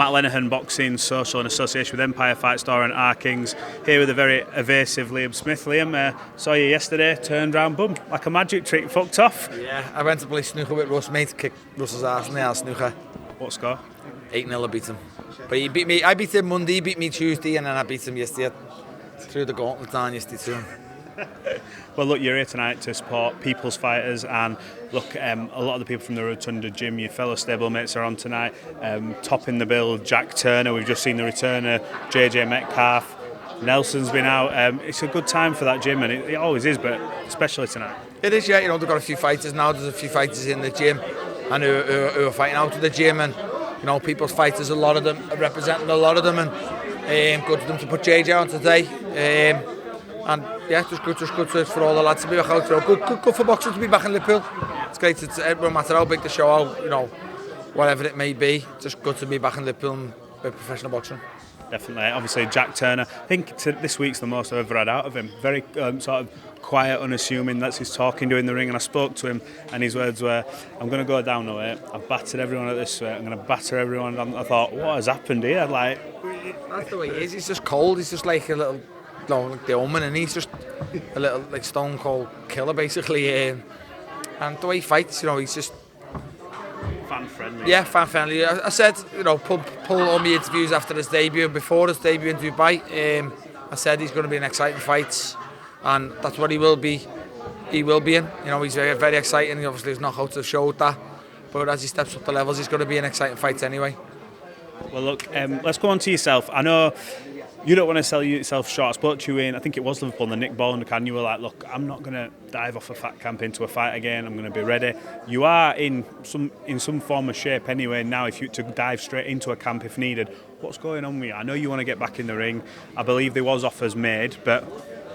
Matt Lenihan, boxing, social and association with Empire Fight Store and R Kings. Here with a very evasive Liam Smith. Liam, saw you yesterday, turned round, boom, like a magic trick, fucked off. Yeah, I went to play snooker with Russ, mate, kicked Russ's ass in the house snooker. What score? 8-0 I beat him. But he beat me, I beat him Monday, he beat me Tuesday, and then I beat him yesterday. Threw the gauntlet down yesterday to him. Well, look, you're here tonight to support people's fighters, and look, a lot of the people from the Rotunda gym, your fellow stablemates, are on tonight. Topping the bill, Jack Turner. We've just seen the return of JJ Metcalf. Nelson's been out. It's a good time for that gym, and it always is, but especially tonight. It is, yeah. You know, they've got a few fighters now. There's a few fighters in the gym, and who are fighting out of the gym, and you know, people's fighters. A lot of them are representing a lot of them, and good for them to put JJ on today. And yeah, just good for all the lads to be back out. Good for boxing to be back in Liverpool. It's great. It won't matter how big the show, how, you know, whatever it may be. Just good to be back in Liverpool and with professional boxing. Definitely. Obviously, Jack Turner. I think this week's the most I've ever had out of him. Very sort of quiet, unassuming. That's his talking doing the ring. And I spoke to him, and his words were, "I'm going to go down the weight. I've battered everyone at this weight. I'm going to batter everyone." And I thought, what has happened here? Like, that's the way he is. He's just cold. He's just like a little. No, like the Omen, and he's just a little like stone cold killer basically. And the way he fights, you know, he's just fan friendly. Yeah, fan friendly. I said, you know, pull all my interviews after his debut, before his debut in Dubai. I said he's going to be an exciting fight, and that's what he will be. He will be in. You know, he's very, very exciting. He obviously his knockouts have showed that, but as he steps up the levels, he's going to be an exciting fight anyway. Well, look, let's go on to yourself. I know you don't want to sell yourself short. I spoke to you in, I think it was Liverpool, the Nick Boland, and you were like, look, I'm not going to dive off a fat camp into a fight again. I'm going to be ready. You are in some form of shape anyway now, if you to dive straight into a camp if needed. What's going on with you? I know you want to get back in the ring. I believe there was offers made, but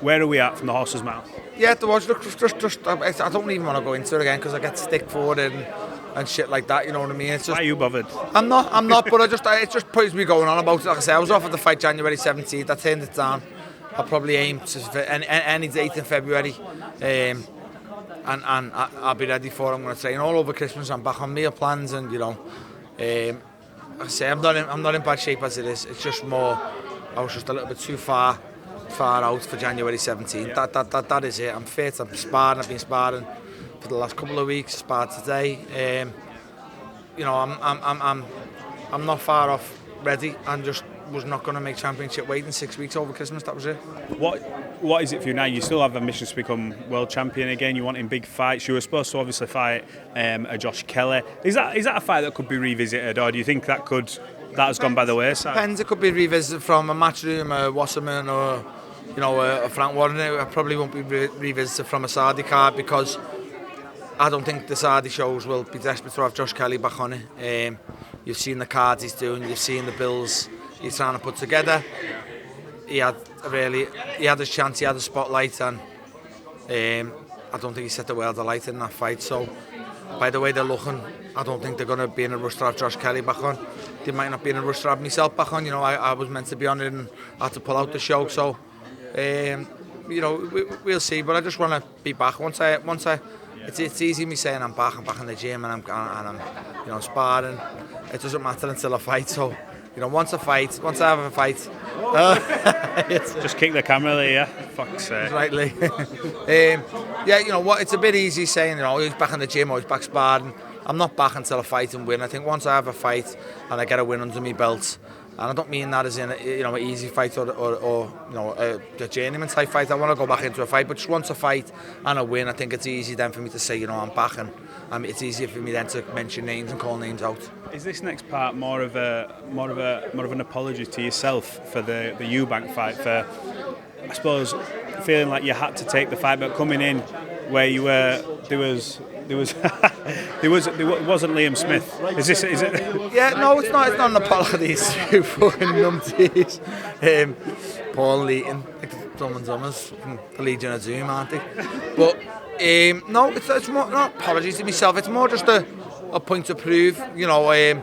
where are we at from the horse's mouth? Yeah, there was. Look, just I don't even want to go into it again because I get stick for it and shit like that, you know what I mean? It's just, why are you bothered? I'm not, but it just puts me going on about it. Like I said, I was offered the fight January 17th, I turned it down. I'll probably aim to any date in February, and I'll be ready for it. I'm going to train all over Christmas. I'm back on meal plans, and you know, like I say, I'm not in bad shape as it is. It's just more, I was just a little bit too far out for January 17th. Yeah. That is it. I'm fit, I'm sparring, I've been sparring for the last couple of weeks, sparred today. You know, I'm not far off ready, and just was not going to make championship weight in 6 weeks over Christmas. That was it. What is it for you now? You still have ambitions to become world champion again. You want in big fights. You were supposed to obviously fight a Josh Kelly. Is that a fight that could be revisited, or do you think that has gone by the wayside? Depends. It could be revisited from a Matchroom, a Wasserman, or you know, a Frank Warren. It probably won't be revisited from a Saudi card because I don't think the Saudi shows will be desperate to have Josh Kelly back on it. You've seen the cards he's doing, you've seen the bills he's trying to put together. He had his chance, he had a spotlight, and I don't think he set the world alight in that fight. So by the way they're looking, I don't think they're going to be in a rush to have Josh Kelly back on. They might not be in a rush to have myself back on. You know, I was meant to be on it and I had to pull out the show. So you know, we'll see. But I just want to be back once I. It's easy me saying I'm back in the gym and I'm you know, sparring. It doesn't matter until I fight. So you know, once I have a fight, just kick the camera there, yeah. Fuck's sake. Rightly. Yeah, you know what? It's a bit easy saying, you know, he's back in the gym or he's back sparring. I'm not back until I fight and win. I think once I have a fight and I get a win under my belt, and I don't mean that as in you know, an easy fight or you know, a journeyman type fight. I want to go back into a fight, but just once a fight and a win, I think it's easy then for me to say, you know, I'm back, and it's easier for me then to mention names and call names out. Is this next part more of an apology to yourself for the Eubank fight, for I suppose feeling like you had to take the fight, but coming in where you were, there wasn't Liam Smith. Is it? Yeah, no, it's not. It's not an apology to fucking numpties. Paul Leaton, like the Dumb and Dummers from the Legion of Zoom, aren't they? But no, it's more not apologies to myself. It's more just a point to prove. You know, I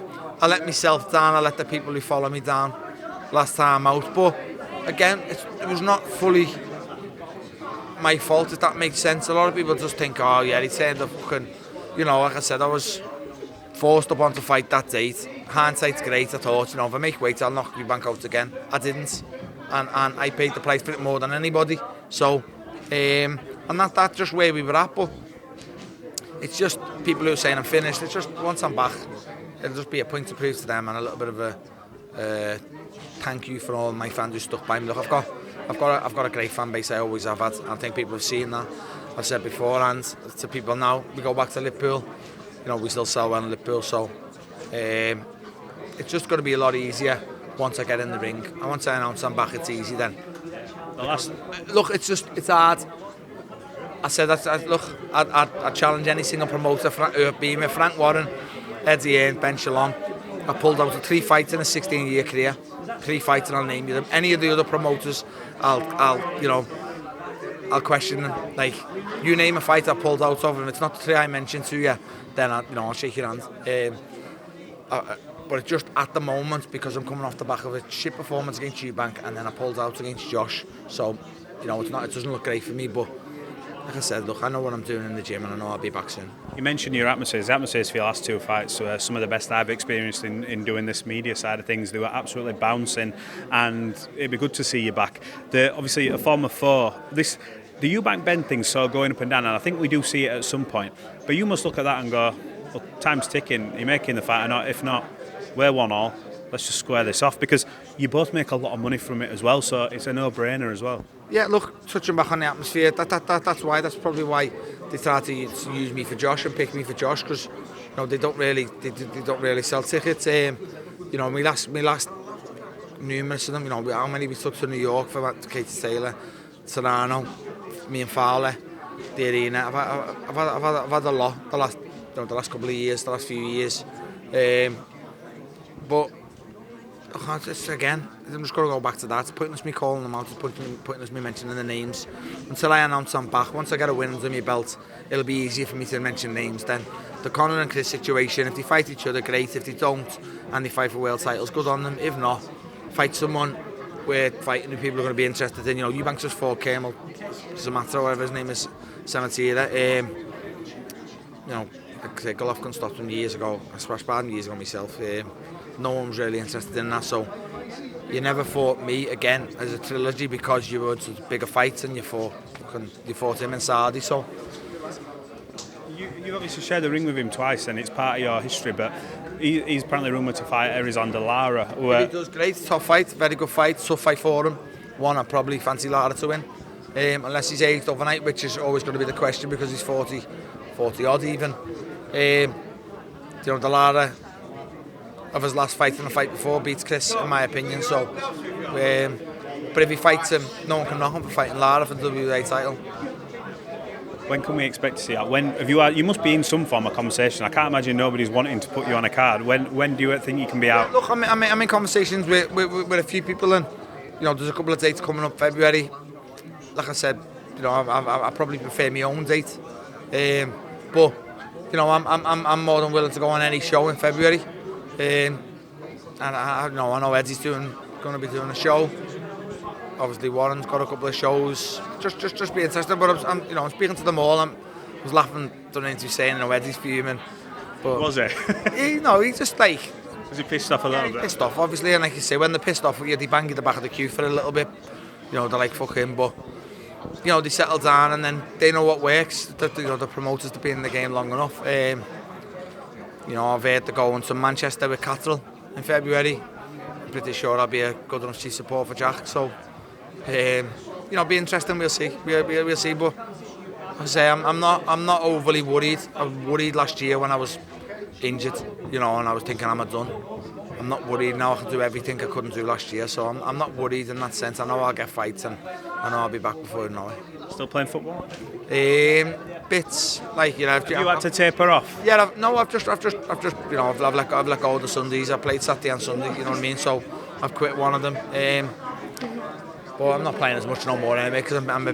let myself down. I let the people who follow me down last time out. But again, it was not fully my fault, if that makes sense. A lot of people just think, oh yeah, he turned the fucking, you know, like I said, I was forced upon to fight that date. Hindsight's great, I thought, if I make weight, I'll knock Eubank out again. I didn't, and I paid the price for it more than anybody. So, and that's just where we were at, but it's just people who are saying I'm finished. It's just once I'm back, it'll just be a point to prove to them and a little bit of a thank you for all my fans who stuck by me. Look, I've got a great fan base. I always have had. I think people have seen that. I've said beforehand to people now. We go back to Liverpool. We still sell well in Liverpool, so it's just going to be a lot easier once I get in the ring. And once I announce I'm back, it's easy then. Look, it's hard. I said that. I'd challenge any single promoter, being with Frank Warren, Eddie Hearn, Ben Shalom. I pulled out 3 fights in a 16-year career. 3 fights, and I'll name you them. Any of the other promoters, I'll question them. Like, you name a fight I pulled out of, and it's not the 3 I mentioned to you, then I'll shake your hand. But it's just at the moment, because I'm coming off the back of a shit performance against Eubank, and then I pulled out against Josh. So, it doesn't look great for me, but like I said, look, I know what I'm doing in the gym, and I know I'll be back soon. You mentioned your atmospheres. The atmospheres for your last 2 fights were some of the best I've experienced in doing this media side of things. They were absolutely bouncing, and it'd be good to see you back. Obviously, a former foe. The Eubank Ben thing's so going up and down, and I think we do see it at some point. But you must look at that and go, well, time's ticking. You're making the fight or not? If not, we're 1-1. Let's just square this off, because you both make a lot of money from it as well, so it's a no-brainer as well. Yeah, look, touching back on the atmosphere, that's probably why they try to use me for Josh and pick me for Josh, because they don't really sell tickets. We last numerous of them. How many we took to New York for that, Katie Taylor, Serrano, me and Fowler, the arena. I've had a lot the last couple of years, the last few years, but. Again, I'm just going to go back to that. It's pointless me calling them out, it's pointless me mentioning the names. Until I announce I'm back, once I get a win under my belt, it'll be easier for me to mention names then. The Conor and Chris situation, if they fight each other, great. If they don't, and they fight for world titles, good on them. If not, fight someone where fighting who people are going to be interested in. Eubank's just fought Kermel, Zamata, whatever his name is, Samatira. Golovkin stopped him years ago. I smashed bad years ago myself. No one was really interested in that, so you never fought me again as a trilogy because you were bigger fights and you fought him in Saudi. So you obviously shared the ring with him twice, and it's part of your history. But he's apparently rumoured to fight Arizona Lara. He does great, tough fight, very good fight, tough fight for him. One I probably fancy Lara to win, unless he's aged overnight, which is always going to be the question because he's 40 odd even. The Lara of his last fight and the fight before beats Chris, in my opinion. So, but if he fights him, no one can knock him for fighting Lara for the WA title. When can we expect to see that? You must be in some form of conversation. I can't imagine nobody's wanting to put you on a card. When do you think you can be out? Look, I'm in conversations with a few people, and there's a couple of dates coming up February. Like I said, I probably prefer my own date, but I'm more than willing to go on any show in February. And I know Eddie's going to be doing a show. Obviously, Warren's got a couple of shows. Just be interested. But I'm speaking to them all. I was laughing during the interview saying, Eddie's fuming. But was it? He's just like. Was he pissed off a little bit? Pissed off, obviously, and like you say, when they're pissed off, they bang you the back of the queue for a little bit. They're like, fuck him, but. They settle down and then they know what works. The promoters have been in the game long enough. I've heard to go into Manchester with Catterall in February. I'm pretty sure I'll be a good enough chief support for Jack. So, be interesting. We'll see. We'll see. But I say I'm not overly worried. I was worried last year when I was injured. And I was thinking I'm done. I'm not worried now. I can do everything I couldn't do last year, so I'm not worried in that sense. I know I'll get fights and I know I'll be back before I know it. Still playing football? Bits like Have you had to taper off? Yeah, I've just I've let go of the Sundays. I played Saturday and Sunday. You know what I mean? So I've quit one of them. But I'm not playing as much no more anyway because I'm a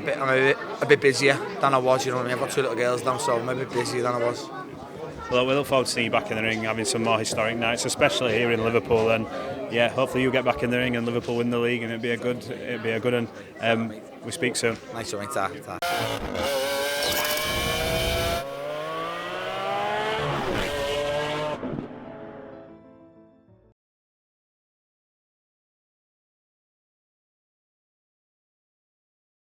bit busier than I was. You know what I mean? I've got 2 little girls now, so I'm a bit busier than I was. Well, we look forward to seeing you back in the ring, having some more historic nights, especially here in Liverpool. And yeah, hopefully you'll get back in the ring and Liverpool win the league, and it'd be a good one. We speak soon. Nice one, ta.